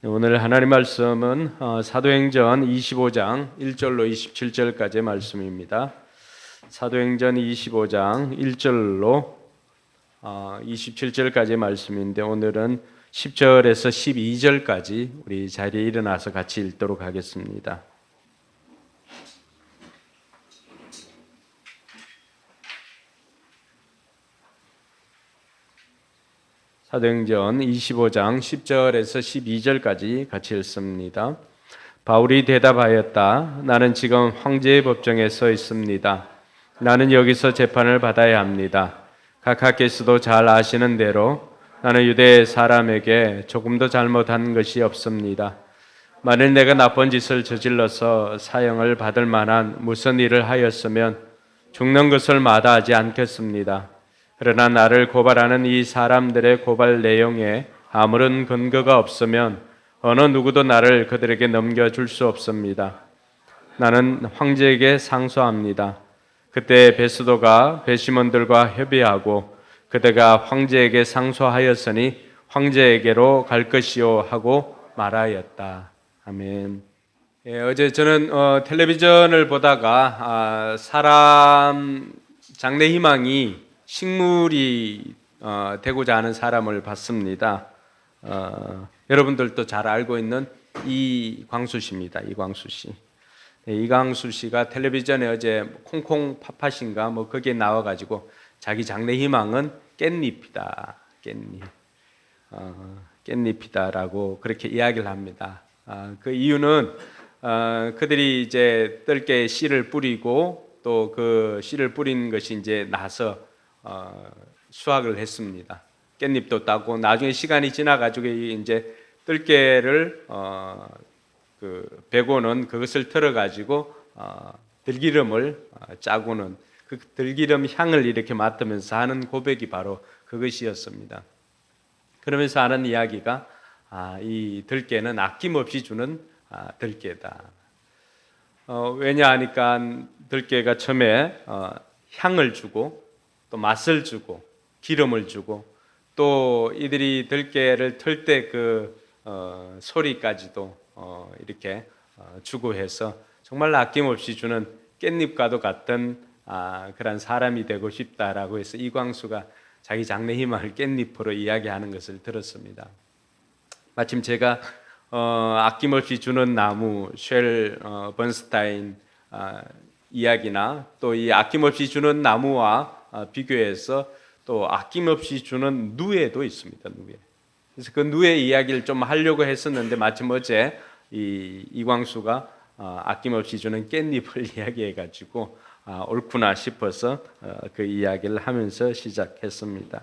오늘 하나님 말씀은 사도행전 25장 1절로 27절까지의 말씀입니다. 사도행전 25장 1절로 27절까지의 말씀인데 오늘은 10절에서 12절까지 우리 자리에 일어나서 같이 읽도록 하겠습니다. 사도행전 25장 10절에서 12절까지 같이 읽습니다. 바울이 대답하였다. 나는 지금 황제의 법정에 서 있습니다. 나는 여기서 재판을 받아야 합니다. 각하께서도 잘 아시는 대로 나는 유대 사람에게 조금도 잘못한 것이 없습니다. 만일 내가 나쁜 짓을 저질러서 사형을 받을 만한 무슨 일을 하였으면 죽는 것을 마다하지 않겠습니다. 그러나 나를 고발하는 이 사람들의 고발 내용에 아무런 근거가 없으면 어느 누구도 나를 그들에게 넘겨줄 수 없습니다. 나는 황제에게 상소합니다. 그때 베스도가 배심원들과 협의하고 그대가 황제에게 상소하였으니 황제에게로 갈 것이요 하고 말하였다. 아멘. 어제 저는 텔레비전을 보다가 사람 장래 희망이 식물이 되고자 하는 사람을 봤습니다. 여러분들도 잘 알고 있는 이광수 씨입니다. 이광수 씨. 이광수 씨가 텔레비전에 어제 콩콩 팥팥인가 뭐 거기에 나와가지고 자기 장래 희망은 깻잎이다. 깻잎이다라고 그렇게 이야기를 합니다. 그 이유는 그들이 이제 뜰개에 씨를 뿌리고 또 그 씨를 뿌린 것이 이제 나서 수확을 했습니다. 깻잎도 따고 나중에 시간이 지나가지고 이제 뜰개를 베고는 그것을 털어가지고 들기름을 짜고는 그 들기름 향을 이렇게 맡으면서 하는 고백이 바로 그것이었습니다. 그러면서 하는 이야기가 이 들깨는 아낌없이 주는 들깨다. 왜냐하니까 들깨가 처음에 향을 주고 또 맛을 주고 기름을 주고 또 이들이 들깨를 털 때 그 소리까지도 이렇게 주고 해서 정말 아낌없이 주는 깻잎과도 같은 그런 사람이 되고 싶다라고 해서 이광수가 자기 장래 희망을 깻잎으로 이야기하는 것을 들었습니다. 마침 제가 아낌없이 주는 나무 쉘 번스타인 이야기나 또 이 아낌없이 주는 나무와 비교해서 또 아낌없이 주는 누에도 있습니다. 누에. 그래서 그 누에 이야기를 좀 하려고 했었는데 마침 어제 이광수가 아낌없이 주는 깻잎을 이야기해가지고 옳구나 싶어서 그 이야기를 하면서 시작했습니다.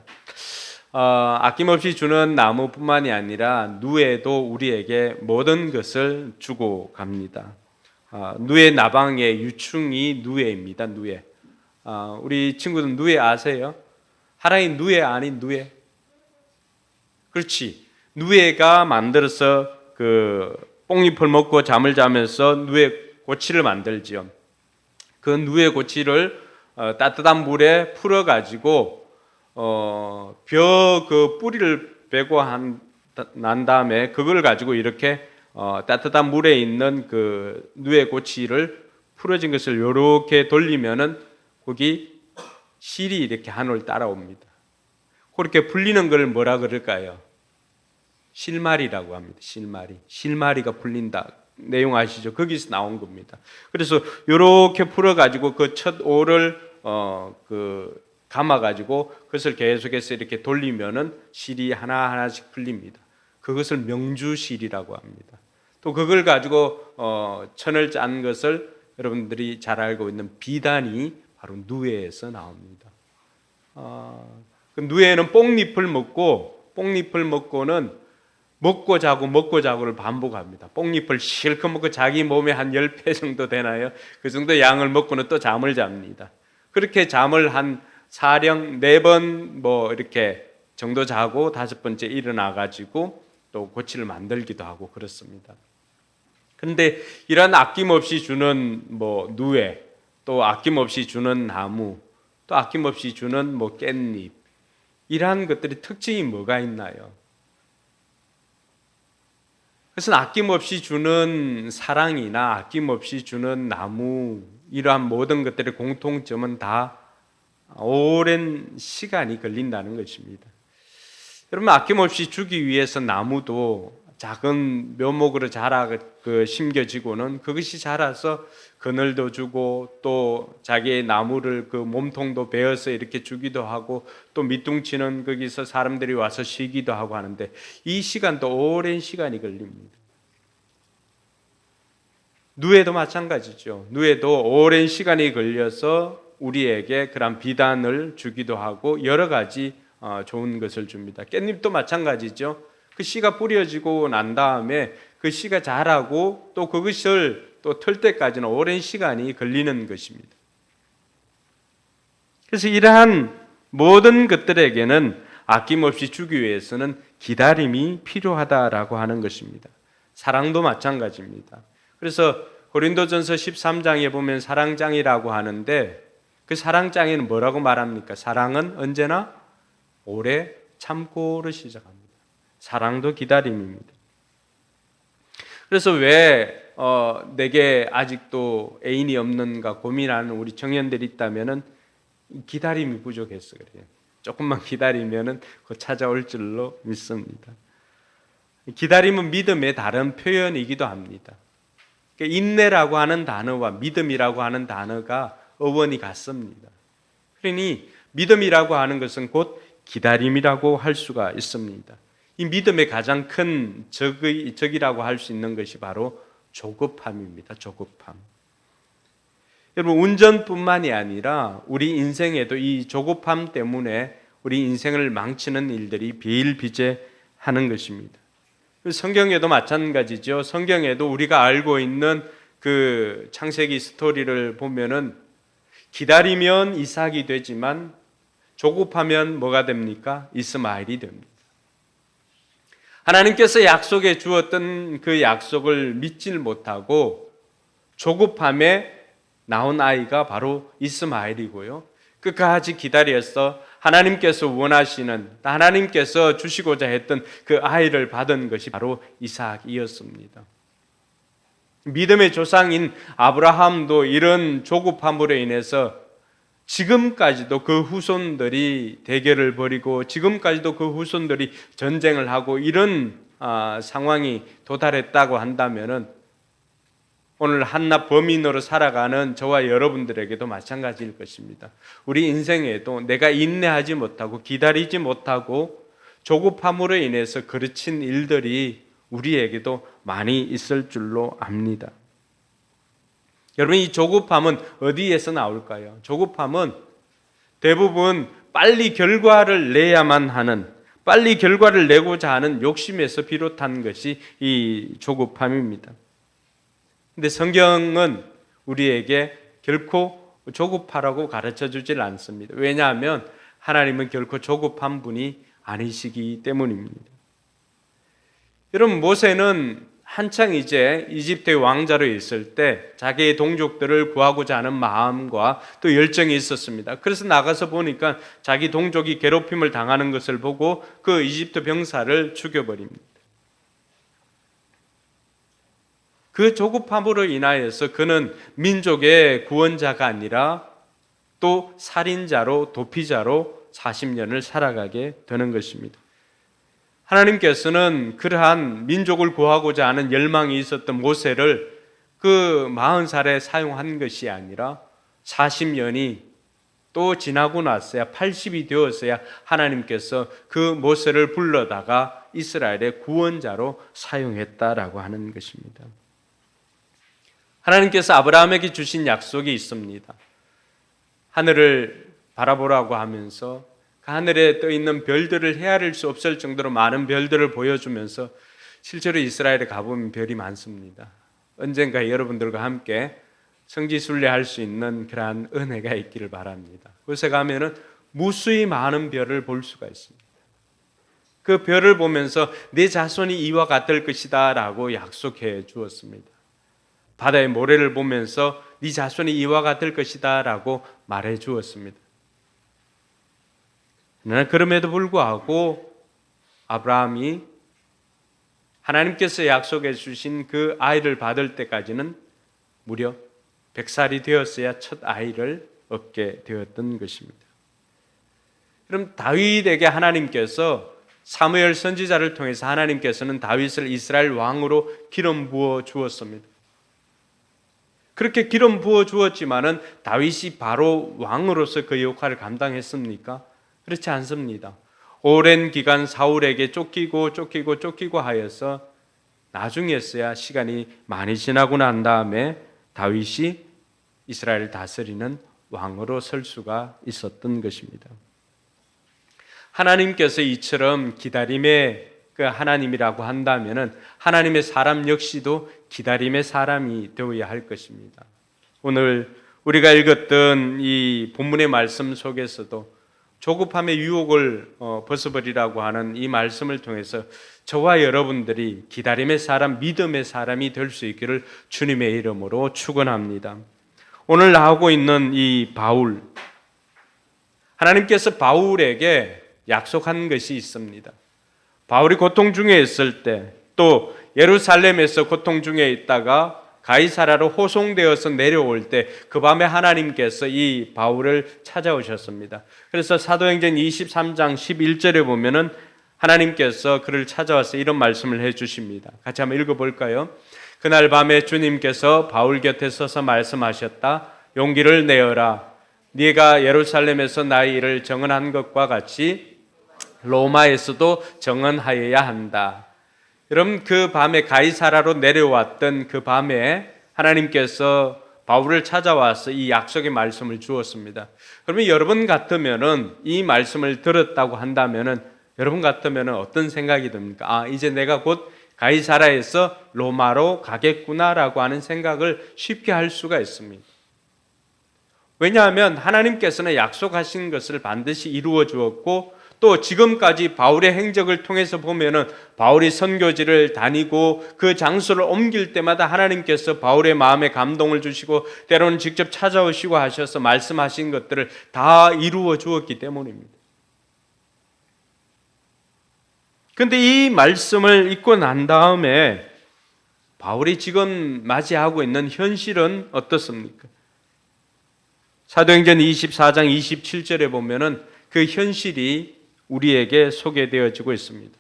아낌없이 주는 나무뿐만이 아니라 누에도 우리에게 모든 것을 주고 갑니다. 누에 나방의 유충이 누에입니다. 누에. 우리 친구들 누에 아세요? 하나님 누에 아닌 누에? 그렇지. 누에가 만들어서 그 뽕잎을 먹고 잠을 자면서 누에 고치를 만들지요. 그 누에 고치를 따뜻한 물에 풀어 가지고 벼 그 뿌리를 베고 난 다음에 그걸 가지고 이렇게 따뜻한 물에 있는 그 누에 고치를 풀어진 것을 이렇게 돌리면은 거기 실이 이렇게 하늘 따라옵니다. 그렇게 풀리는 걸 뭐라 그럴까요? 실마리라고 합니다. 실마리가 풀린다. 내용 아시죠? 거기서 나온 겁니다. 그래서 이렇게 풀어가지고 그 첫 올을 감아가지고 그것을 계속해서 이렇게 돌리면은 실이 하나하나씩 풀립니다. 그것을 명주실이라고 합니다. 또 그걸 가지고 천을 짠 것을 여러분들이 잘 알고 있는 비단이 바로 누에에서 나옵니다. 그 누에는 뽕잎을 먹고는 먹고 자고를 반복합니다. 뽕잎을 실컷 먹고 자기 몸에 한 10배 정도 되나요? 그 정도 양을 먹고는 또 잠을 잡니다. 그렇게 잠을 한 사령 4번 뭐 이렇게 정도 자고 5번째 일어나 가지고 또 고치를 만들기도 하고 그렇습니다. 그런데 이런 아낌없이 주는 뭐 누에, 또 아낌없이 주는 나무, 또 아낌없이 주는 뭐 깻잎, 이러한 것들이 특징이 뭐가 있나요? 그것은 아낌없이 주는 사랑이나 아낌없이 주는 나무, 이러한 모든 것들의 공통점은 다 오랜 시간이 걸린다는 것입니다. 여러분, 아낌없이 주기 위해서 나무도 작은 묘목으로 심겨지고는 그것이 자라서 그늘도 주고 또 자기의 나무를 그 몸통도 베어서 이렇게 주기도 하고 또 밑둥치는 거기서 사람들이 와서 쉬기도 하고 하는데 이 시간도 오랜 시간이 걸립니다. 누에도 마찬가지죠. 누에도 오랜 시간이 걸려서 우리에게 그런 비단을 주기도 하고 여러 가지 좋은 것을 줍니다. 깻잎도 마찬가지죠. 그 씨가 뿌려지고 난 다음에 그 씨가 자라고 또 그것을 또 털 때까지는 오랜 시간이 걸리는 것입니다. 그래서 이러한 모든 것들에게는 아낌없이 주기 위해서는 기다림이 필요하다라고 하는 것입니다. 사랑도 마찬가지입니다. 그래서 고린도전서 13장에 보면 사랑장이라고 하는데 그 사랑장에는 뭐라고 말합니까? 사랑은 언제나 오래 참고를 시작합니다. 사랑도 기다림입니다. 그래서 왜 내게 아직도 애인이 없는가 고민하는 우리 청년들이 있다면은 기다림이 부족해서 그래요. 조금만 기다리면은 곧 찾아올 줄로 믿습니다. 기다림은 믿음의 다른 표현이기도 합니다. 인내라고 하는 단어와 믿음이라고 하는 단어가 어원이 같습니다. 그러니 믿음이라고 하는 것은 곧 기다림이라고 할 수가 있습니다. 이 믿음의 가장 큰 적이라고 할 수 있는 것이 바로 조급함입니다. 조급함. 여러분, 운전뿐만이 아니라 우리 인생에도 이 조급함 때문에 우리 인생을 망치는 일들이 비일비재하는 것입니다. 성경에도 마찬가지죠. 성경에도 우리가 알고 있는 그 창세기 스토리를 보면은 기다리면 이삭이 되지만 조급하면 뭐가 됩니까? 이스마엘이 됩니다. 하나님께서 약속해 주었던 그 약속을 믿질 못하고 조급함에 나온 아이가 바로 이스마엘이고요. 끝까지 기다려서 하나님께서 원하시는, 하나님께서 주시고자 했던 그 아이를 받은 것이 바로 이삭이었습니다. 믿음의 조상인 아브라함도 이런 조급함으로 인해서 지금까지도 그 후손들이 대결을 벌이고 지금까지도 그 후손들이 전쟁을 하고 이런 상황이 도달했다고 한다면은 오늘 한낱 범인으로 살아가는 저와 여러분들에게도 마찬가지일 것입니다. 우리 인생에도 내가 인내하지 못하고 기다리지 못하고 조급함으로 인해서 그르친 일들이 우리에게도 많이 있을 줄로 압니다. 여러분, 이 조급함은 어디에서 나올까요? 조급함은 대부분 빨리 결과를 내야만 하는, 빨리 결과를 내고자 하는 욕심에서 비롯한 것이 이 조급함입니다. 근데 성경은 우리에게 결코 조급하라고 가르쳐 주질 않습니다. 왜냐하면 하나님은 결코 조급한 분이 아니시기 때문입니다. 여러분, 모세는 한창 이제 이집트의 왕자로 있을 때 자기의 동족들을 구하고자 하는 마음과 또 열정이 있었습니다. 그래서 나가서 보니까 자기 동족이 괴롭힘을 당하는 것을 보고 그 이집트 병사를 죽여버립니다. 그 조급함으로 인하여서 그는 민족의 구원자가 아니라 또 살인자로, 도피자로 40년을 살아가게 되는 것입니다. 하나님께서는 그러한 민족을 구하고자 하는 열망이 있었던 모세를 그 40살에 사용한 것이 아니라 40년이 또 지나고 나서야 80이 되었어야 하나님께서 그 모세를 불러다가 이스라엘의 구원자로 사용했다라고 하는 것입니다. 하나님께서 아브라함에게 주신 약속이 있습니다. 하늘을 바라보라고 하면서 그 하늘에 떠 있는 별들을 헤아릴 수 없을 정도로 많은 별들을 보여주면서 실제로 이스라엘에 가보면 별이 많습니다. 언젠가 여러분들과 함께 성지순례할 수 있는 그러한 은혜가 있기를 바랍니다. 그곳에 가면은 무수히 많은 별을 볼 수가 있습니다. 그 별을 보면서 내 자손이 이와 같을 것이다 라고 약속해 주었습니다. 바다의 모래를 보면서 네 자손이 이와 같을 것이다 라고 말해 주었습니다. 그럼에도 불구하고 아브라함이 하나님께서 약속해 주신 그 아이를 받을 때까지는 무려 100살이 되었어야 첫 아이를 얻게 되었던 것입니다. 그럼 다윗에게 하나님께서 사무엘 선지자를 통해서 하나님께서는 다윗을 이스라엘 왕으로 기름 부어 주었습니다. 그렇게 기름 부어 주었지만은 다윗이 바로 왕으로서 그 역할을 감당했습니까? 그렇지 않습니다. 오랜 기간 사울에게 쫓기고 하여서 나중에서야 시간이 많이 지나고 난 다음에 다윗이 이스라엘을 다스리는 왕으로 설 수가 있었던 것입니다. 하나님께서 이처럼 기다림의 그 하나님이라고 한다면은 하나님의 사람 역시도 기다림의 사람이 되어야 할 것입니다. 오늘 우리가 읽었던 이 본문의 말씀 속에서도 조급함의 유혹을 벗어버리라고 하는 이 말씀을 통해서 저와 여러분들이 기다림의 사람, 믿음의 사람이 될 수 있기를 주님의 이름으로 축원합니다. 오늘 나오고 있는 이 바울, 하나님께서 바울에게 약속한 것이 있습니다. 바울이 고통 중에 있을 때, 또 예루살렘에서 고통 중에 있다가 가이사라로 호송되어서 내려올 때 그 밤에 하나님께서 이 바울을 찾아오셨습니다. 그래서 사도행전 23장 11절에 보면은 하나님께서 그를 찾아와서 이런 말씀을 해주십니다. 같이 한번 읽어볼까요? 그날 밤에 주님께서 바울 곁에 서서 말씀하셨다. 용기를 내어라. 네가 예루살렘에서 나의 일을 정언한 것과 같이 로마에서도 정언하여야 한다. 여러분, 그 밤에 가이사라로 내려왔던 그 밤에 하나님께서 바울을 찾아와서 이 약속의 말씀을 주었습니다. 그러면 여러분 같으면은 이 말씀을 들었다고 한다면은 여러분 같으면은 어떤 생각이 듭니까? 이제 내가 곧 가이사라에서 로마로 가겠구나라고 하는 생각을 쉽게 할 수가 있습니다. 왜냐하면 하나님께서는 약속하신 것을 반드시 이루어 주었고, 또 지금까지 바울의 행적을 통해서 보면은 바울이 선교지를 다니고 그 장소를 옮길 때마다 하나님께서 바울의 마음에 감동을 주시고 때로는 직접 찾아오시고 하셔서 말씀하신 것들을 다 이루어 주었기 때문입니다. 그런데 이 말씀을 읽고 난 다음에 바울이 지금 맞이하고 있는 현실은 어떻습니까? 사도행전 24장 27절에 보면은 그 현실이 우리에게 소개되어지고 있습니다.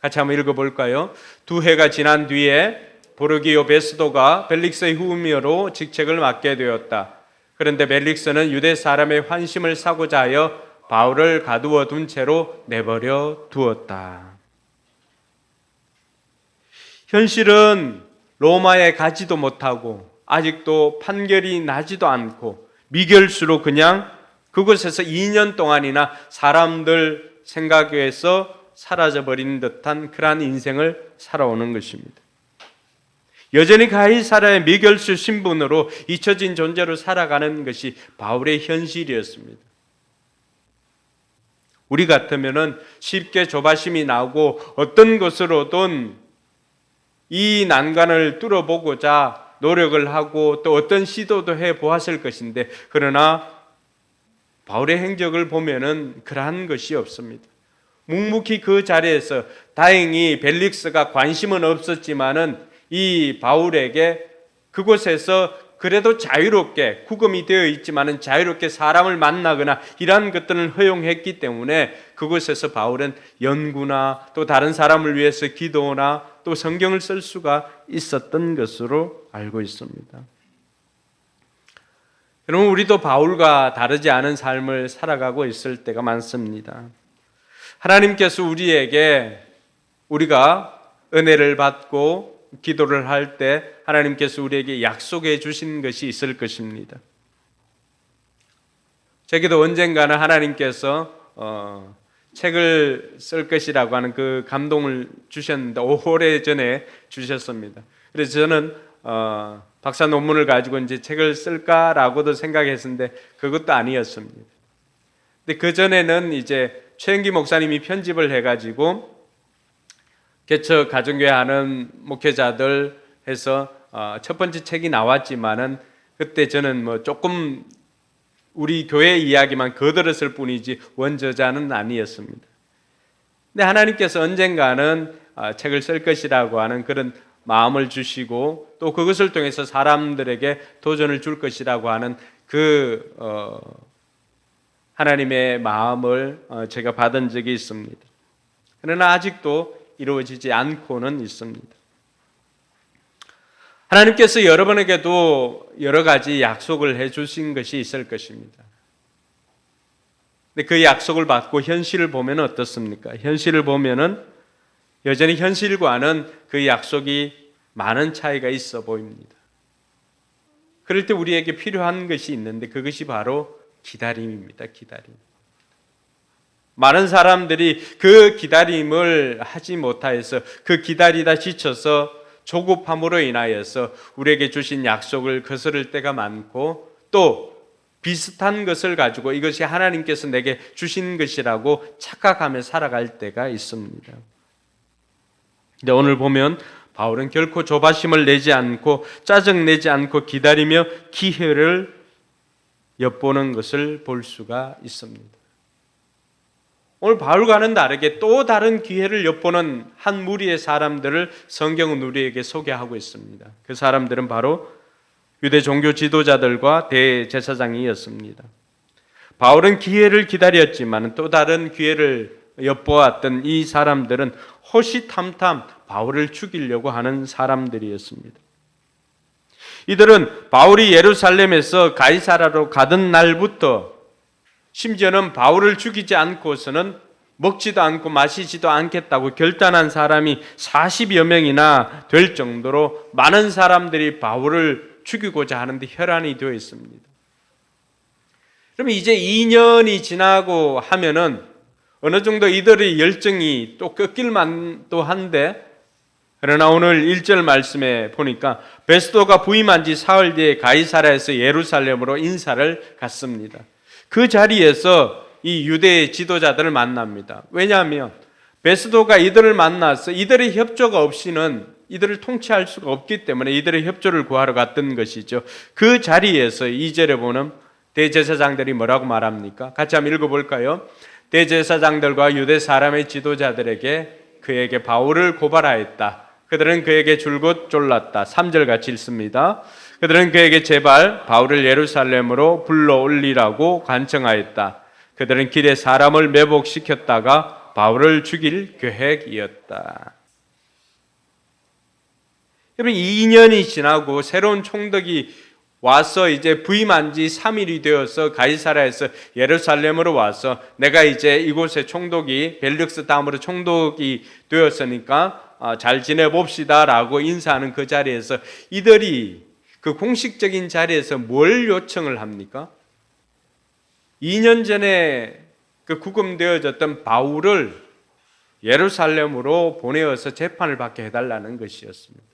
같이 한번 읽어볼까요? 2해가 지난 뒤에 보르기오 베스도가 벨릭스의 후임으로 직책을 맡게 되었다. 그런데 벨릭스는 유대 사람의 환심을 사고자 하여 바울을 가두어 둔 채로 내버려 두었다. 현실은 로마에 가지도 못하고 아직도 판결이 나지도 않고 미결수로 그냥 그곳에서 2년 동안이나 사람들 생각에서 사라져버린 듯한 그러한 인생을 살아오는 것입니다. 여전히 가이사라의 미결수 신분으로 잊혀진 존재로 살아가는 것이 바울의 현실이었습니다. 우리 같으면은 쉽게 조바심이 나고 어떤 것으로든 이 난관을 뚫어보고자 노력을 하고 또 어떤 시도도 해보았을 것인데, 그러나 바울의 행적을 보면은 그러한 것이 없습니다. 묵묵히 그 자리에서 다행히 벨릭스가 관심은 없었지만은 이 바울에게 그곳에서 그래도 자유롭게 구금이 되어 있지만은 자유롭게 사람을 만나거나 이러한 것들을 허용했기 때문에 그곳에서 바울은 연구나 또 다른 사람을 위해서 기도나 또 성경을 쓸 수가 있었던 것으로 알고 있습니다. 여러분, 우리도 바울과 다르지 않은 삶을 살아가고 있을 때가 많습니다. 하나님께서 우리에게 우리가 은혜를 받고 기도를 할 때 하나님께서 우리에게 약속해 주신 것이 있을 것입니다. 제게도 언젠가는 하나님께서 책을 쓸 것이라고 하는 그 감동을 주셨는데 오래전에 주셨습니다. 그래서 저는 박사 논문을 가지고 이제 책을 쓸까라고도 생각했는데 그것도 아니었습니다. 근데 그 전에는 이제 최영기 목사님이 편집을 해가지고 개척 가정교회 하는 목회자들 해서 첫 번째 책이 나왔지만은 그때 저는 뭐 조금 우리 교회 이야기만 거들었을 뿐이지 원저자는 아니었습니다. 근데 하나님께서 언젠가는 책을 쓸 것이라고 하는 그런 마음을 주시고 또 그것을 통해서 사람들에게 도전을 줄 것이라고 하는 그 하나님의 마음을 제가 받은 적이 있습니다. 그러나 아직도 이루어지지 않고는 있습니다. 하나님께서 여러분에게도 여러 가지 약속을 해주신 것이 있을 것입니다. 근데 그 약속을 받고 현실을 보면 어떻습니까? 현실을 보면은 여전히 현실과는 그 약속이 많은 차이가 있어 보입니다. 그럴 때 우리에게 필요한 것이 있는데 그것이 바로 기다림입니다. 기다림. 많은 사람들이 그 기다림을 하지 못하여서 그 기다리다 지쳐서 조급함으로 인하여서 우리에게 주신 약속을 거스를 때가 많고 또 비슷한 것을 가지고 이것이 하나님께서 내게 주신 것이라고 착각하며 살아갈 때가 있습니다. 근데 오늘 보면 바울은 결코 조바심을 내지 않고 짜증내지 않고 기다리며 기회를 엿보는 것을 볼 수가 있습니다. 오늘 바울과는 다르게 또 다른 기회를 엿보는 한 무리의 사람들을 성경은 우리에게 소개하고 있습니다. 그 사람들은 바로 유대 종교 지도자들과 대제사장이었습니다. 바울은 기회를 기다렸지만 또 다른 기회를 엿보았던 이 사람들은 호시탐탐 바울을 죽이려고 하는 사람들이었습니다. 이들은 바울이 예루살렘에서 가이사라로 가던 날부터 심지어는 바울을 죽이지 않고서는 먹지도 않고 마시지도 않겠다고 결단한 사람이 40여 명이나 될 정도로 많은 사람들이 바울을 죽이고자 하는데 혈안이 되어 있습니다. 그럼 이제 2년이 지나고 하면은 어느 정도 이들의 열정이 또 꺾일 만도 한데, 그러나 오늘 1절 말씀에 보니까 베스도가 부임한 지 사흘 뒤에 가이사라에서 예루살렘으로 인사를 갔습니다. 그 자리에서 이 유대 지도자들을 만납니다. 왜냐하면 베스도가 이들을 만나서 이들의 협조가 없이는 이들을 통치할 수가 없기 때문에 이들의 협조를 구하러 갔던 것이죠. 그 자리에서 2절에 보면 대제사장들이 뭐라고 말합니까? 같이 한번 읽어볼까요? 대제사장들과 유대 사람의 지도자들에게 그에게 바울을 고발하였다. 그들은 그에게 줄곧 졸랐다. 3절 같이 읽습니다. 그들은 그에게 제발 바울을 예루살렘으로 불러올리라고 간청하였다. 그들은 길에 사람을 매복시켰다가 바울을 죽일 계획이었다. 여러분, 2년이 지나고 새로운 총독이 와서 이제 부임한 지 3일이 되어서 가이사라에서 예루살렘으로 와서 내가 이제 이곳의 총독이 벨릭스 다음으로 총독이 되었으니까 잘 지내봅시다 라고 인사하는 그 자리에서 이들이 그 공식적인 자리에서 뭘 요청을 합니까? 2년 전에 그 구금되어졌던 바울을 예루살렘으로 보내어서 재판을 받게 해달라는 것이었습니다.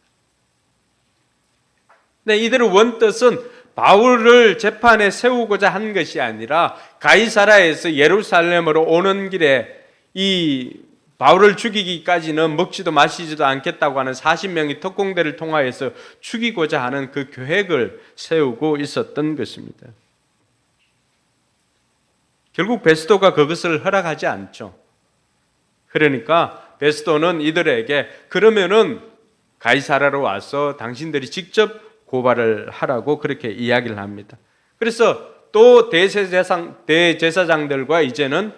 네, 이들의 원뜻은 바울을 재판에 세우고자 한 것이 아니라 가이사라에서 예루살렘으로 오는 길에 이 바울을 죽이기까지는 먹지도 마시지도 않겠다고 하는 40명의 특공대를 통하여서 죽이고자 하는 그 계획을 세우고 있었던 것입니다. 결국 베스도가 그것을 허락하지 않죠. 그러니까 베스도는 이들에게 그러면은 가이사라로 와서 당신들이 직접 고발을 하라고 그렇게 이야기를 합니다. 그래서 또 대제사장들과 이제는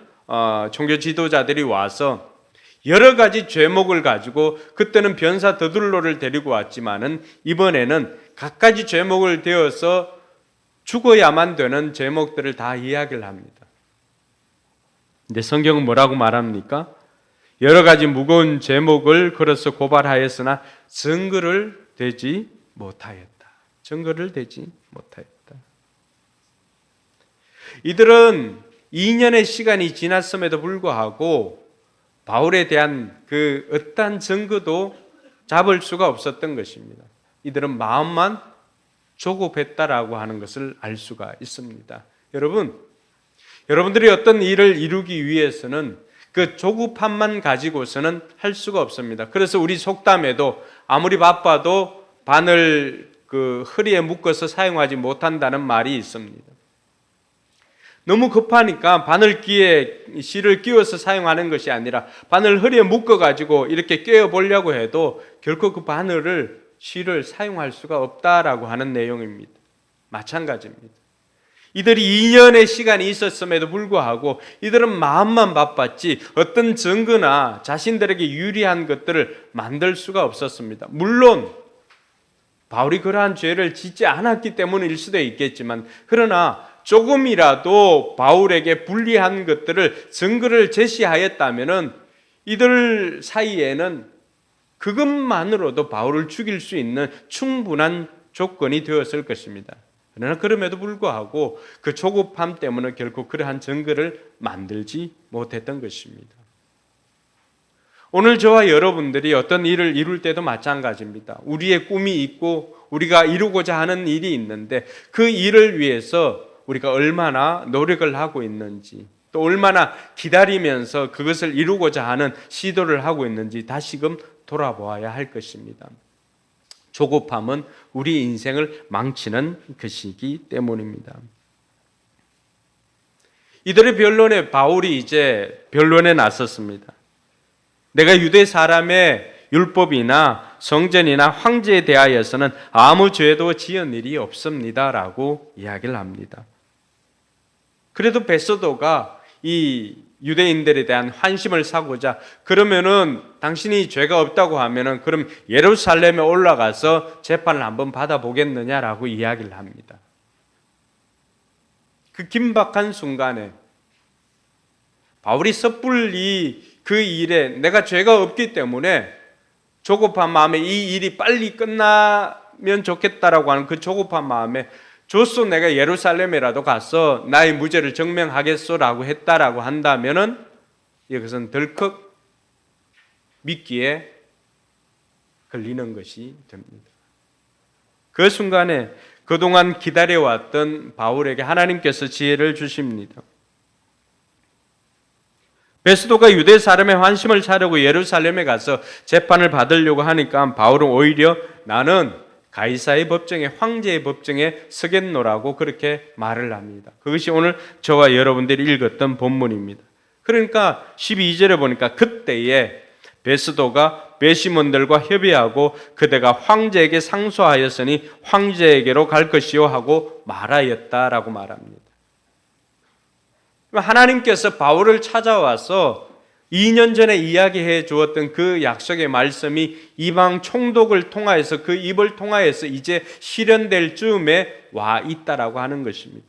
종교 지도자들이 와서 여러 가지 죄목을 가지고 그때는 변사 더둘로를 데리고 왔지만은 이번에는 갖가지 죄목을 대어서 죽어야만 되는 죄목들을 다 이야기를 합니다. 근데 성경은 뭐라고 말합니까? 여러 가지 무거운 죄목을 걸어서 고발하였으나 증거를 대지 못하였다. 증거를 대지 못하였다. 이들은 2년의 시간이 지났음에도 불구하고 바울에 대한 그 어떠한 증거도 잡을 수가 없었던 것입니다. 이들은 마음만 조급했다라고 하는 것을 알 수가 있습니다. 여러분들이 어떤 일을 이루기 위해서는 그 조급함만 가지고서는 할 수가 없습니다. 그래서 우리 속담에도 아무리 바빠도 바늘 그 허리에 묶어서 사용하지 못한다는 말이 있습니다. 너무 급하니까 바늘귀에 실을 끼워서 사용하는 것이 아니라 바늘 허리에 묶어가지고 이렇게 꿰어 보려고 해도 결코 그 바늘을 실을 사용할 수가 없다라고 하는 내용입니다. 마찬가지입니다. 이들이 2년의 시간이 있었음에도 불구하고 이들은 마음만 바빴지 어떤 증거나 자신들에게 유리한 것들을 만들 수가 없었습니다. 물론 바울이 그러한 죄를 짓지 않았기 때문일 수도 있겠지만, 그러나 조금이라도 바울에게 불리한 것들을 증거를 제시하였다면 이들 사이에는 그것만으로도 바울을 죽일 수 있는 충분한 조건이 되었을 것입니다. 그러나 그럼에도 불구하고 그 조급함 때문에 결코 그러한 증거를 만들지 못했던 것입니다. 오늘 저와 여러분들이 어떤 일을 이룰 때도 마찬가지입니다. 우리의 꿈이 있고 우리가 이루고자 하는 일이 있는데 그 일을 위해서 우리가 얼마나 노력을 하고 있는지, 또 얼마나 기다리면서 그것을 이루고자 하는 시도를 하고 있는지 다시금 돌아보아야 할 것입니다. 조급함은 우리 인생을 망치는 것이기 때문입니다. 이들의 변론에 바울이 이제 변론에 나섰습니다. 내가 유대 사람의 율법이나 성전이나 황제에 대하여서는 아무 죄도 지은 일이 없습니다라고 이야기를 합니다. 그래도 베소도가 이 유대인들에 대한 환심을 사고자, 그러면은 당신이 죄가 없다고 하면은 그럼 예루살렘에 올라가서 재판을 한번 받아보겠느냐라고 이야기를 합니다. 그 긴박한 순간에 바울이 섣불리 그 일에 내가 죄가 없기 때문에 조급한 마음에 이 일이 빨리 끝나면 좋겠다라고 하는 그 조급한 마음에 좋소, 내가 예루살렘이라도 가서 나의 무죄를 증명하겠소라고 했다라고 한다면은 이것은 덜컥 미끼에 걸리는 것이 됩니다. 그 순간에 그동안 기다려왔던 바울에게 하나님께서 지혜를 주십니다. 베스도가 유대 사람의 환심을 사려고 예루살렘에 가서 재판을 받으려고 하니까 바울은 오히려 나는 가이사의 법정에, 황제의 법정에 서겠노라고 그렇게 말을 합니다. 그것이 오늘 저와 여러분들이 읽었던 본문입니다. 그러니까 12절에 보니까 그때에 베스도가 배심원들과 협의하고 그대가 황제에게 상소하였으니 황제에게로 갈 것이요 하고 말하였다라고 말합니다. 하나님께서 바울을 찾아와서 2년 전에 이야기해 주었던 그 약속의 말씀이 이방 총독을 통하여서 그 입을 통하여서 이제 실현될 즈음에 와 있다라고 하는 것입니다.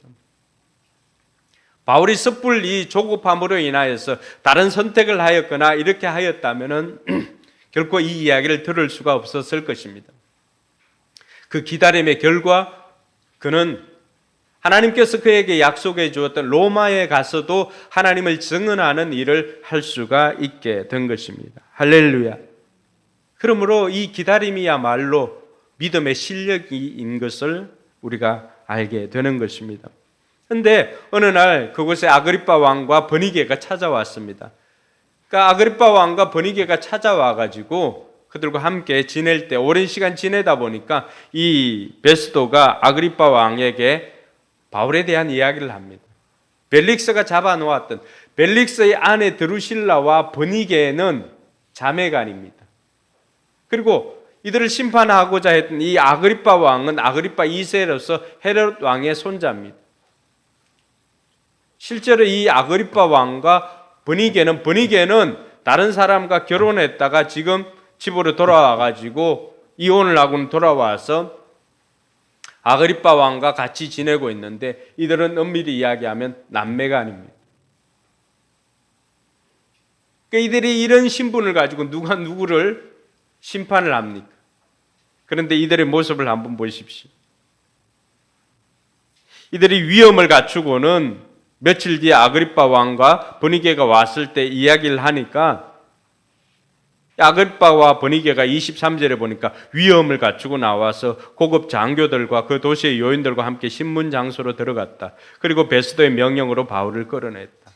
바울이 섣불리 조급함으로 인하여서 다른 선택을 하였거나 이렇게 하였다면 결코 이 이야기를 들을 수가 없었을 것입니다. 그 기다림의 결과 그는 하나님께서 그에게 약속해 주었던 로마에 가서도 하나님을 증언하는 일을 할 수가 있게 된 것입니다. 할렐루야. 그러므로 이 기다림이야말로 믿음의 실력인 것을 우리가 알게 되는 것입니다. 그런데 어느 날 그곳에 아그리빠 왕과 버니게가 찾아왔습니다. 그러니까 아그리빠 왕과 버니게가 찾아와가지고 그들과 함께 지낼 때 오랜 시간 지내다 보니까 이 베스도가 아그리빠 왕에게 바울에 대한 이야기를 합니다. 벨릭스가 잡아놓았던 벨릭스의 아내 드루실라와 버니게는 자매간입니다. 그리고 이들을 심판하고자 했던 이 아그리빠 왕은 아그리빠 2세로서 헤롯 왕의 손자입니다. 실제로 이 아그리빠 왕과 버니게는 다른 사람과 결혼했다가 지금 집으로 돌아와가지고 이혼을 하고는 돌아와서 아그리빠 왕과 같이 지내고 있는데 이들은 엄밀히 이야기하면 남매가 아닙니다. 그러니까 이들이 이런 신분을 가지고 누가 누구를 심판을 합니까? 그런데 이들의 모습을 한번 보십시오. 이들이 위엄을 갖추고는 며칠 뒤에 아그리빠 왕과 버니게가 왔을 때 이야기를 하니까 아그리빠와 버니게가 23절에 보니까 위엄을 갖추고 나와서 고급 장교들과 그 도시의 요인들과 함께 신문 장소로 들어갔다. 그리고 베스도의 명령으로 바울을 끌어냈다.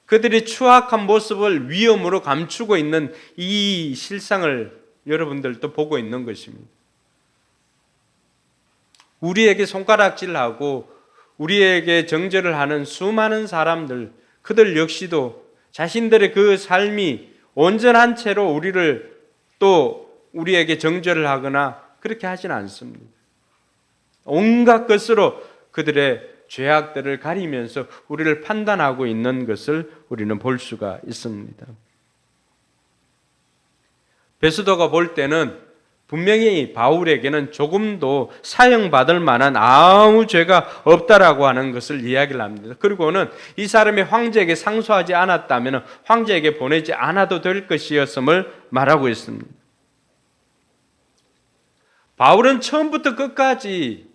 그들이 추악한 모습을 위엄으로 감추고 있는 이 실상을 여러분들도 보고 있는 것입니다. 우리에게 손가락질하고 우리에게 정죄를 하는 수많은 사람들, 그들 역시도 자신들의 그 삶이 온전한 채로 우리를 또 우리에게 정죄를 하거나 그렇게 하지는 않습니다. 온갖 것으로 그들의 죄악들을 가리면서 우리를 판단하고 있는 것을 우리는 볼 수가 있습니다. 베스도가 볼 때는 분명히 바울에게는 조금도 사형받을 만한 아무 죄가 없다라고 하는 것을 이야기를 합니다. 그리고는 이 사람이 황제에게 상소하지 않았다면 황제에게 보내지 않아도 될 것이었음을 말하고 있습니다. 바울은 처음부터 끝까지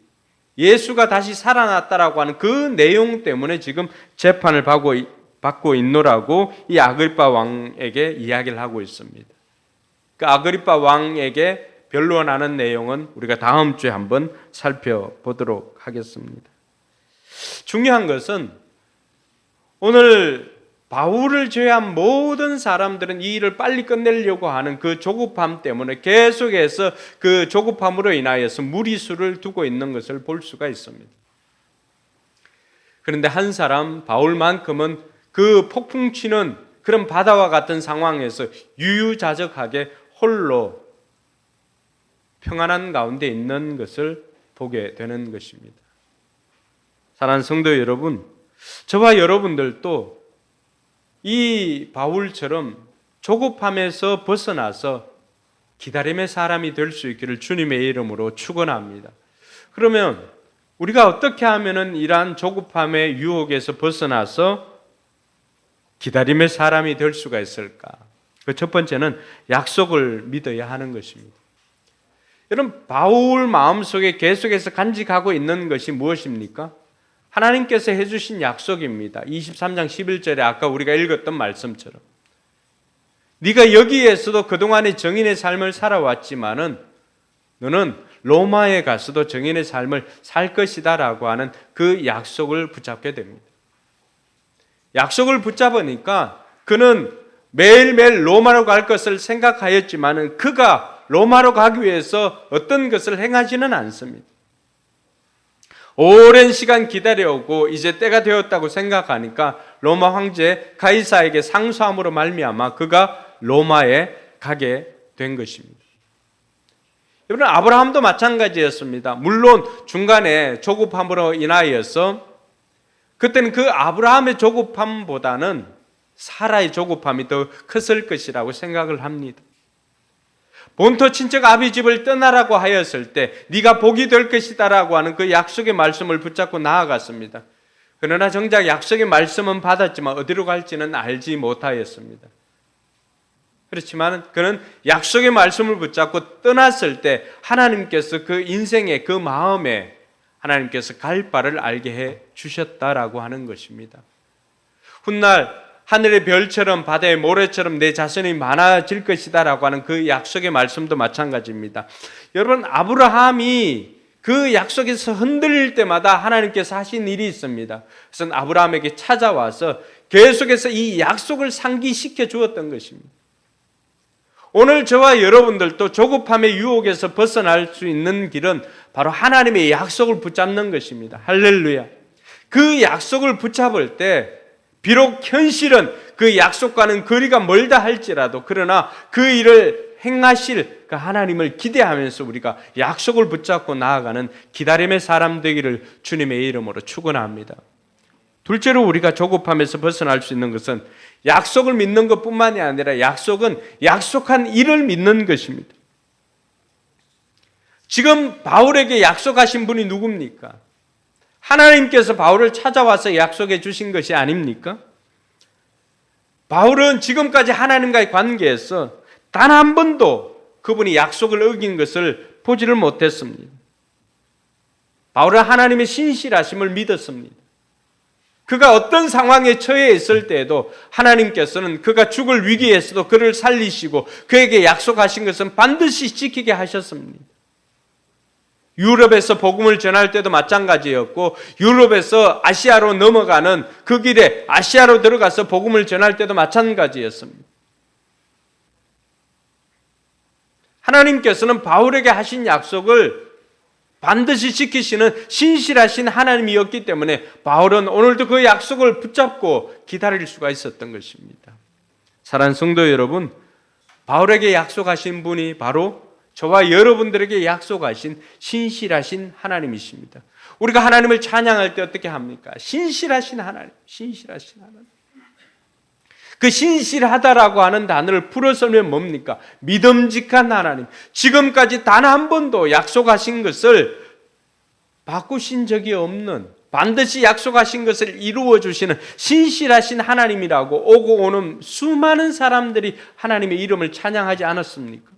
예수가 다시 살아났다라고 하는 그 내용 때문에 지금 재판을 받고 있노라고 이 아그리빠 왕에게 이야기를 하고 있습니다. 그 아그리빠 왕에게 변론하는 내용은 우리가 다음 주에 한번 살펴보도록 하겠습니다. 중요한 것은 오늘 바울을 제외한 모든 사람들은 이 일을 빨리 끝내려고 하는 그 조급함 때문에 계속해서 그 조급함으로 인하여서 무리수를 두고 있는 것을 볼 수가 있습니다. 그런데 한 사람 바울만큼은 그 폭풍치는 그런 바다와 같은 상황에서 유유자적하게 홀로 평안한 가운데 있는 것을 보게 되는 것입니다. 사랑하는 성도 여러분, 저와 여러분들도 이 바울처럼 조급함에서 벗어나서 기다림의 사람이 될 수 있기를 주님의 이름으로 축원합니다. 그러면 우리가 어떻게 하면은 이러한 조급함의 유혹에서 벗어나서 기다림의 사람이 될 수가 있을까? 그 첫 번째는 약속을 믿어야 하는 것입니다. 여러분, 바울 마음속에 계속해서 간직하고 있는 것이 무엇입니까? 하나님께서 해주신 약속입니다. 23장 11절에 아까 우리가 읽었던 말씀처럼 네가 여기에서도 그동안의 정인의 삶을 살아왔지만은 너는 로마에 가서도 정인의 삶을 살 것이다 라고 하는 그 약속을 붙잡게 됩니다. 약속을 붙잡으니까 그는 매일매일 로마로 갈 것을 생각하였지만은 그가 로마로 가기 위해서 어떤 것을 행하지는 않습니다. 오랜 시간 기다려오고 이제 때가 되었다고 생각하니까 로마 황제 가이사에게 상소함으로 말미암아 그가 로마에 가게 된 것입니다. 여러분, 아브라함도 마찬가지였습니다. 물론 중간에 조급함으로 인하여서 그때는 그 아브라함의 조급함보다는 사라의 조급함이 더 컸을 것이라고 생각을 합니다. 본토 친척 아비 집을 떠나라고 하였을 때 네가 복이 될 것이다 라고 하는 그 약속의 말씀을 붙잡고 나아갔습니다. 그러나 정작 약속의 말씀은 받았지만 어디로 갈지는 알지 못하였습니다. 그렇지만 그는 약속의 말씀을 붙잡고 떠났을 때 하나님께서 그 인생의 그 마음에 하나님께서 갈 바를 알게 해 주셨다라고 하는 것입니다. 훗날 하늘의 별처럼 바다의 모래처럼 내 자손이 많아질 것이다 라고 하는 그 약속의 말씀도 마찬가지입니다. 여러분, 아브라함이 그 약속에서 흔들릴 때마다 하나님께서 하신 일이 있습니다. 그래서 아브라함에게 찾아와서 계속해서 이 약속을 상기시켜 주었던 것입니다. 오늘 저와 여러분들도 조급함의 유혹에서 벗어날 수 있는 길은 바로 하나님의 약속을 붙잡는 것입니다. 할렐루야. 그 약속을 붙잡을 때 비록 현실은 그 약속과는 거리가 멀다 할지라도 그러나 그 일을 행하실 그 하나님을 기대하면서 우리가 약속을 붙잡고 나아가는 기다림의 사람 되기를 주님의 이름으로 축원합니다. 둘째로 우리가 조급함에서 벗어날 수 있는 것은 약속을 믿는 것뿐만이 아니라 약속은 약속한 일을 믿는 것입니다. 지금 바울에게 약속하신 분이 누굽니까? 하나님께서 바울을 찾아와서 약속해 주신 것이 아닙니까? 바울은 지금까지 하나님과의 관계에서 단 한 번도 그분이 약속을 어긴 것을 보지를 못했습니다. 바울은 하나님의 신실하심을 믿었습니다. 그가 어떤 상황에 처해 있을 때에도 하나님께서는 그가 죽을 위기에서도 그를 살리시고 그에게 약속하신 것은 반드시 지키게 하셨습니다. 유럽에서 복음을 전할 때도 마찬가지였고 유럽에서 아시아로 넘어가는 그 길에 아시아로 들어가서 복음을 전할 때도 마찬가지였습니다. 하나님께서는 바울에게 하신 약속을 반드시 지키시는 신실하신 하나님이었기 때문에 바울은 오늘도 그 약속을 붙잡고 기다릴 수가 있었던 것입니다. 사랑하는 성도 여러분, 바울에게 약속하신 분이 바로 저와 여러분들에게 약속하신 신실하신 하나님이십니다. 우리가 하나님을 찬양할 때 어떻게 합니까? 신실하신 하나님, 신실하신 하나님. 그 신실하다라고 하는 단어를 풀어서면 뭡니까? 믿음직한 하나님. 지금까지 단 한 번도 약속하신 것을 바꾸신 적이 없는, 반드시 약속하신 것을 이루어 주시는 신실하신 하나님이라고 오고 오는 수많은 사람들이 하나님의 이름을 찬양하지 않았습니까?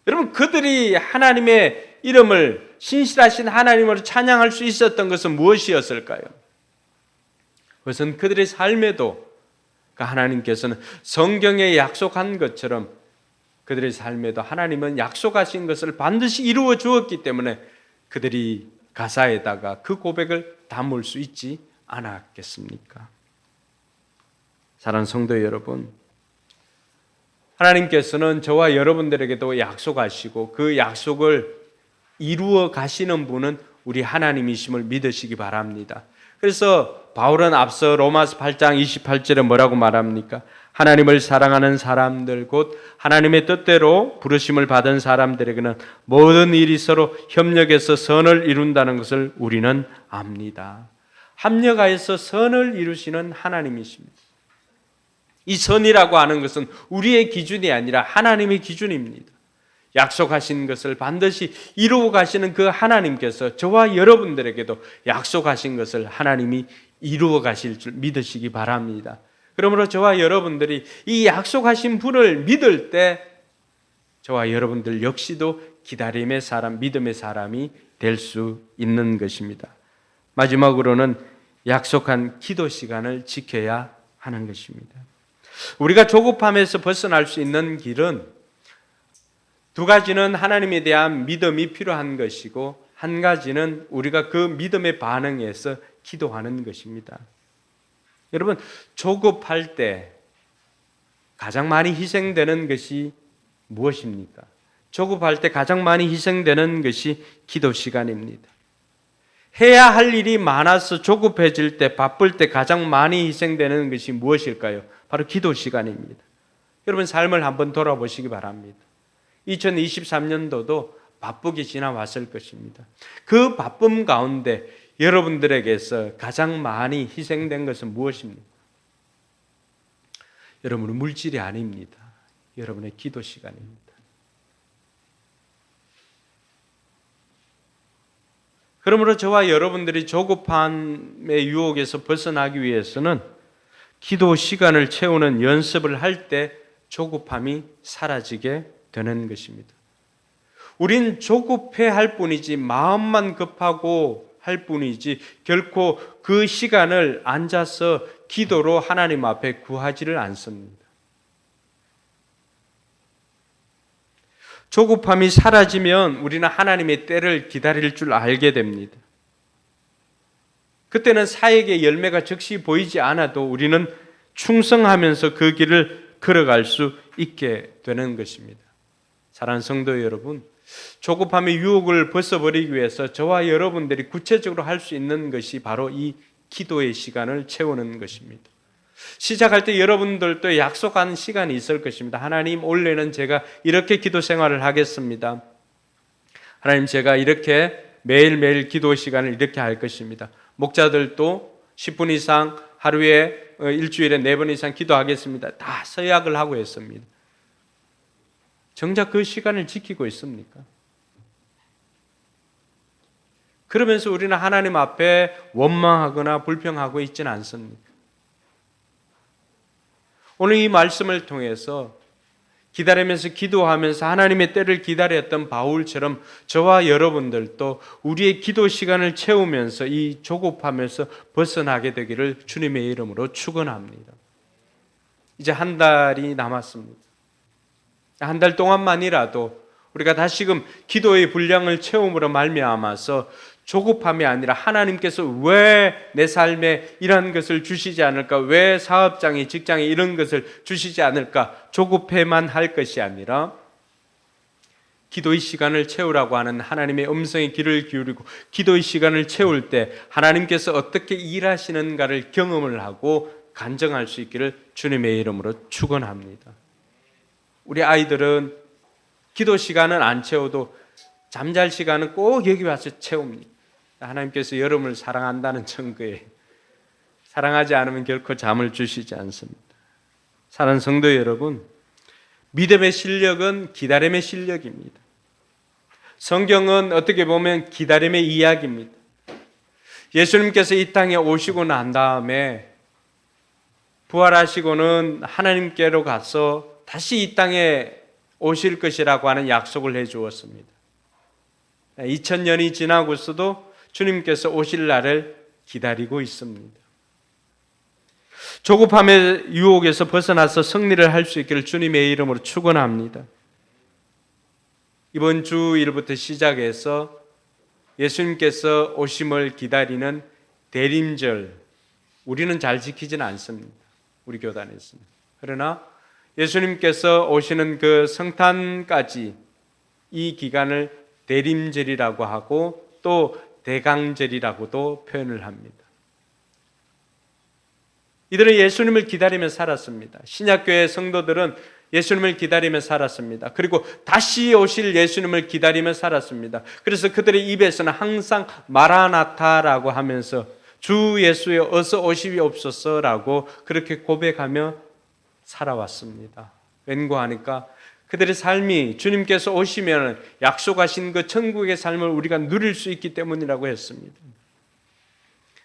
여러분, 그들이 하나님의 이름을 신실하신 하나님으로 찬양할 수 있었던 것은 무엇이었을까요? 그것은 그들의 삶에도 하나님께서는 성경에 약속한 것처럼 그들의 삶에도 하나님은 약속하신 것을 반드시 이루어 주었기 때문에 그들이 가사에다가 그 고백을 담을 수 있지 않았겠습니까? 사랑하는 성도 여러분, 하나님께서는 저와 여러분들에게도 약속하시고 그 약속을 이루어 가시는 분은 우리 하나님이심을 믿으시기 바랍니다. 그래서 바울은 앞서 로마서 8장 28절에 뭐라고 말합니까? 하나님을 사랑하는 사람들 곧 하나님의 뜻대로 부르심을 받은 사람들에게는 모든 일이 서로 협력해서 선을 이룬다는 것을 우리는 압니다. 합력하여서 선을 이루시는 하나님이십니다. 이 선이라고 하는 것은 우리의 기준이 아니라 하나님의 기준입니다. 약속하신 것을 반드시 이루어 가시는 그 하나님께서 저와 여러분들에게도 약속하신 것을 하나님이 이루어 가실 줄 믿으시기 바랍니다. 그러므로 저와 여러분들이 이 약속하신 분을 믿을 때 저와 여러분들 역시도 기다림의 사람, 믿음의 사람이 될 수 있는 것입니다. 마지막으로는 약속한 기도 시간을 지켜야 하는 것입니다. 우리가 조급함에서 벗어날 수 있는 길은 두 가지는 하나님에 대한 믿음이 필요한 것이고 한 가지는 우리가 그 믿음에 반응해서 기도하는 것입니다. 여러분, 조급할 때 가장 많이 희생되는 것이 무엇입니까? 조급할 때 가장 많이 희생되는 것이 기도 시간입니다. 해야 할 일이 많아서 조급해질 때, 바쁠 때 가장 많이 희생되는 것이 무엇일까요? 바로 기도 시간입니다. 여러분, 삶을 한번 돌아보시기 바랍니다. 2023년도도 바쁘게 지나왔을 것입니다. 그 바쁨 가운데 여러분들에게서 가장 많이 희생된 것은 무엇입니까? 여러분은 물질이 아닙니다. 여러분의 기도 시간입니다. 그러므로 저와 여러분들이 조급함의 유혹에서 벗어나기 위해서는 기도 시간을 채우는 연습을 할 때 조급함이 사라지게 되는 것입니다. 우린 조급해 할 뿐이지 마음만 급하고 할 뿐이지 결코 그 시간을 앉아서 기도로 하나님 앞에 구하지를 않습니다. 조급함이 사라지면 우리는 하나님의 때를 기다릴 줄 알게 됩니다. 그때는 사역의 열매가 즉시 보이지 않아도 우리는 충성하면서 그 길을 걸어갈 수 있게 되는 것입니다. 사랑하는 성도 여러분, 조급함의 유혹을 벗어버리기 위해서 저와 여러분들이 구체적으로 할 수 있는 것이 바로 이 기도의 시간을 채우는 것입니다. 시작할 때 여러분들도 약속한 시간이 있을 것입니다. 하나님, 올해는 제가 이렇게 기도 생활을 하겠습니다. 하나님, 제가 이렇게 매일매일 기도 시간을 이렇게 할 것입니다. 목자들도 10분 이상 하루에 일주일에 4번 이상 기도하겠습니다. 다 서약을 하고 했습니다. 정작 그 시간을 지키고 있습니까? 그러면서 우리는 하나님 앞에 원망하거나 불평하고 있지는 않습니까? 오늘 이 말씀을 통해서 기다리면서 기도하면서 하나님의 때를 기다렸던 바울처럼 저와 여러분들도 우리의 기도 시간을 채우면서 이 조급함에서 벗어나게 되기를 주님의 이름으로 축원합니다. 이제 한 달이 남았습니다. 한 달 동안만이라도 우리가 다시금 기도의 분량을 채움으로 말미암아서 조급함이 아니라 하나님께서 왜 내 삶에 이런 것을 주시지 않을까? 왜 사업장에 직장에 이런 것을 주시지 않을까? 조급해만 할 것이 아니라 기도의 시간을 채우라고 하는 하나님의 음성에 귀를 기울이고 기도의 시간을 채울 때 하나님께서 어떻게 일하시는가를 경험을 하고 간증할 수 있기를 주님의 이름으로 축원합니다. 우리 아이들은 기도 시간은 안 채워도 잠잘 시간은 꼭 여기 와서 채웁니다. 하나님께서 여러분을 사랑한다는 증거에 사랑하지 않으면 결코 잠을 주시지 않습니다. 사랑하는 성도 여러분, 믿음의 실력은 기다림의 실력입니다. 성경은 어떻게 보면 기다림의 이야기입니다. 예수님께서 이 땅에 오시고 난 다음에 부활하시고는 하나님께로 가서 다시 이 땅에 오실 것이라고 하는 약속을 해 주었습니다. 2000년이 지나고서도 주님께서 오실 날을 기다리고 있습니다. 조급함의 유혹에서 벗어나서 승리를 할 수 있기를 주님의 이름으로 축원합니다. 이번 주일부터 시작해서 예수님께서 오심을 기다리는 대림절, 우리는 잘 지키지는 않습니다. 우리 교단에서는. 그러나 예수님께서 오시는 그 성탄까지 이 기간을 대림절이라고 하고 또 대강절이라고도 표현을 합니다. 이들은 예수님을 기다리며 살았습니다. 신약교회 성도들은 예수님을 기다리며 살았습니다. 그리고 다시 오실 예수님을 기다리며 살았습니다. 그래서 그들의 입에서는 항상 마라나타라고 하면서 주 예수여 어서 오시옵소서라고 그렇게 고백하며 살아왔습니다. 왠고하니까 그들의 삶이 주님께서 오시면 약속하신 그 천국의 삶을 우리가 누릴 수 있기 때문이라고 했습니다.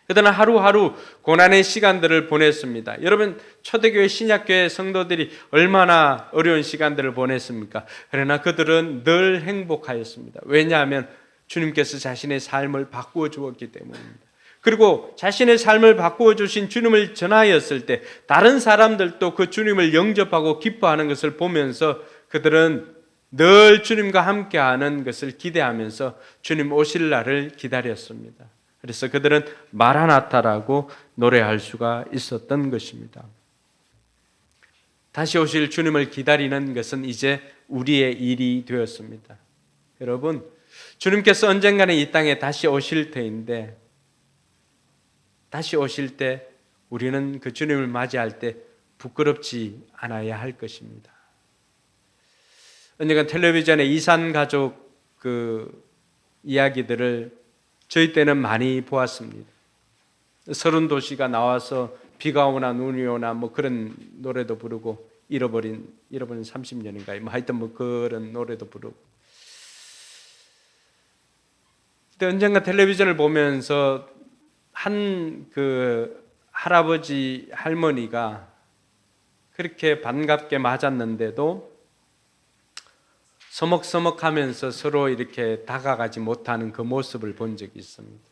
그들은 하루하루 고난의 시간들을 보냈습니다. 여러분, 초대교회 신약교회 성도들이 얼마나 어려운 시간들을 보냈습니까? 그러나 그들은 늘 행복하였습니다. 왜냐하면 주님께서 자신의 삶을 바꾸어 주었기 때문입니다. 그리고 자신의 삶을 바꾸어 주신 주님을 전하였을 때 다른 사람들도 그 주님을 영접하고 기뻐하는 것을 보면서 그들은 늘 주님과 함께하는 것을 기대하면서 주님 오실 날을 기다렸습니다. 그래서 그들은 마라나타라고 노래할 수가 있었던 것입니다. 다시 오실 주님을 기다리는 것은 이제 우리의 일이 되었습니다. 여러분, 주님께서 언젠가는 이 땅에 다시 오실 때인데 다시 오실 때 우리는 그 주님을 맞이할 때 부끄럽지 않아야 할 것입니다. 언젠가 텔레비전에 이산가족 그 이야기들을 저희 때는 많이 보았습니다. 30도시가 나와서 비가 오나 눈이 오나 뭐 그런 노래도 부르고 잃어버린 30년인가요? 뭐 하여튼 뭐 그런 노래도 부르고. 그때 언젠가 텔레비전을 보면서 한 그 할아버지 할머니가 그렇게 반갑게 맞았는데도 서먹서먹하면서 서로 이렇게 다가가지 못하는 그 모습을 본 적이 있습니다.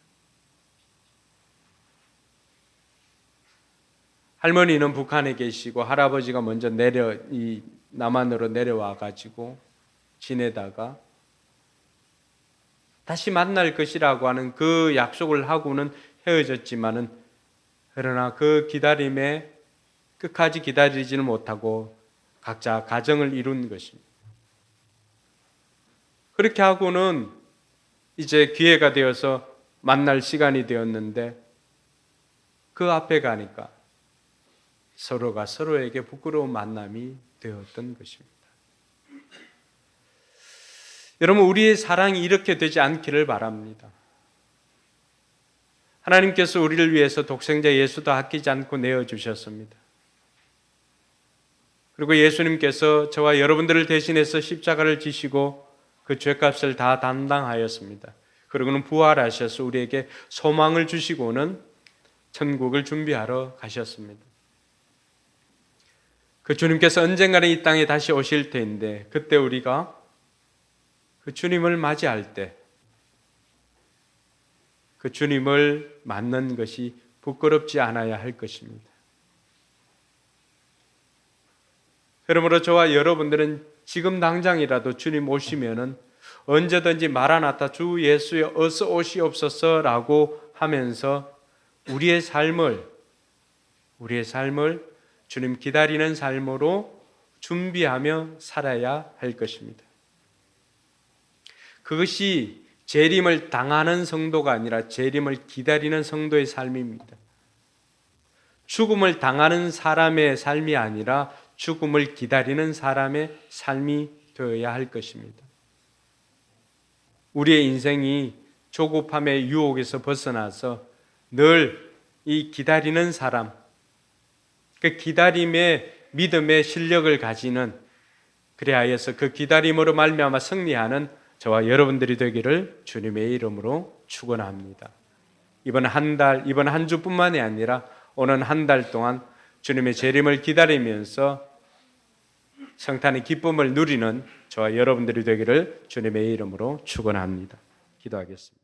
할머니는 북한에 계시고 할아버지가 먼저 남한으로 내려와 가지고 지내다가 다시 만날 것이라고 하는 그 약속을 하고는 헤어졌지만은 그러나 그 기다림에 끝까지 기다리지는 못하고 각자 가정을 이룬 것입니다. 그렇게 하고는 이제 기회가 되어서 만날 시간이 되었는데 그 앞에 가니까 서로가 서로에게 부끄러운 만남이 되었던 것입니다. 여러분, 우리의 사랑이 이렇게 되지 않기를 바랍니다. 하나님께서 우리를 위해서 독생자 예수도 아끼지 않고 내어주셨습니다. 그리고 예수님께서 저와 여러분들을 대신해서 십자가를 지시고 그 죄값을 다 담당하였습니다. 그리고는 부활하셔서 우리에게 소망을 주시고는 천국을 준비하러 가셨습니다. 그 주님께서 언젠가는 이 땅에 다시 오실 때인데 그때 우리가 그 주님을 맞이할 때 그 주님을 맞는 것이 부끄럽지 않아야 할 것입니다. 그러므로 저와 여러분들은 지금 당장이라도 주님 오시면은 언제든지 마라나타 주 예수여 어서 오시옵소서라고 하면서 우리의 삶을 주님 기다리는 삶으로 준비하며 살아야 할 것입니다. 그것이 재림을 당하는 성도가 아니라 재림을 기다리는 성도의 삶입니다. 죽음을 당하는 사람의 삶이 아니라 죽음을 기다리는 사람의 삶이 되어야 할 것입니다. 우리의 인생이 조급함의 유혹에서 벗어나서 늘 이 기다리는 사람, 그 기다림의 믿음의 실력을 가지는, 그리하여서 그 기다림으로 말미암아 승리하는 저와 여러분들이 되기를 주님의 이름으로 축원합니다. 이번 한 주뿐만이 아니라 오는 한 달 동안 주님의 재림을 기다리면서 성탄의 기쁨을 누리는 저와 여러분들이 되기를 주님의 이름으로 축원합니다. 기도하겠습니다.